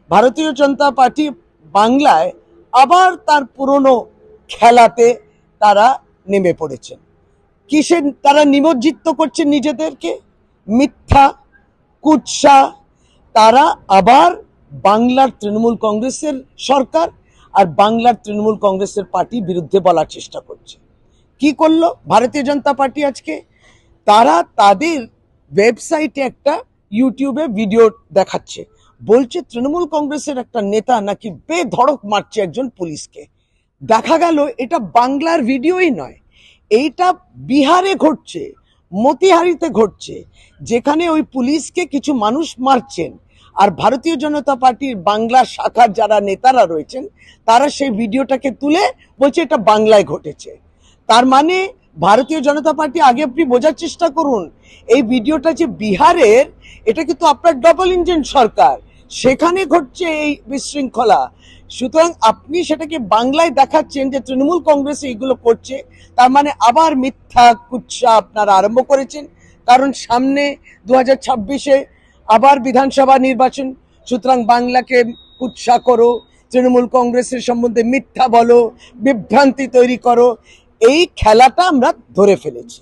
ভারতীয় জনতা পার্টি বাংলায় আবার তার পুরনো খেলাতে তারা নেমে পড়েছেন। কিসে তারা নিমজ্জিত করছেন নিজেদেরকে? মিথ্যা, কুৎসা। তারা আবার বাংলার তৃণমূল কংগ্রেসের সরকার আর বাংলার তৃণমূল কংগ্রেসের পার্টি বিরুদ্ধে বলার চেষ্টা করছে। কি করলো ভারতীয় জনতা পার্টি আজকে? তারা তাদের ওয়েবসাইটে একটা ইউটিউবে ভিডিও দেখাচ্ছে, বলছে তৃণমূল কংগ্রেসের একটা নেতা নাকি বেধড়ক মারছে একজন পুলিশকে। দেখা গেল এটা বাংলার ভিডিওই নয়, এইটা বিহারে ঘটছে, মতিহারিতে ঘটছে, যেখানে ওই পুলিশকে কিছু মানুষ মারছেন। আর ভারতীয় জনতা পার্টির বাংলা শাখার যারা নেতারা রয়েছেন তারা সেই ভিডিওটাকে তুলে বলছে এটা বাংলায় ঘটেছে। তার মানে ভারতীয় জনতা পার্টি, আগে আপনি বোঝার চেষ্টা করুন, এই ভিডিওটা যে বিহারের, এটা কিন্তু আপনার ডবল ইঞ্জিন সরকার, সেখানে ঘটছে এই বিশৃঙ্খলা। সুতরাং আপনি সেটাকে বাংলায় দেখাচ্ছেন যে তৃণমূল কংগ্রেস এইগুলো করছে, তার মানে আবার মিথ্যা কুৎসা আপনারা আরম্ভ করেছেন। কারণ সামনে 2026-এ আবার বিধানসভা নির্বাচন, সুতরাং বাংলাকে কুৎসা করো, তৃণমূল কংগ্রেসের সম্বন্ধে মিথ্যা বলো, বিভ্রান্তি তৈরি করো, এই খেলাটা আমরা ধরে ফেলেছি।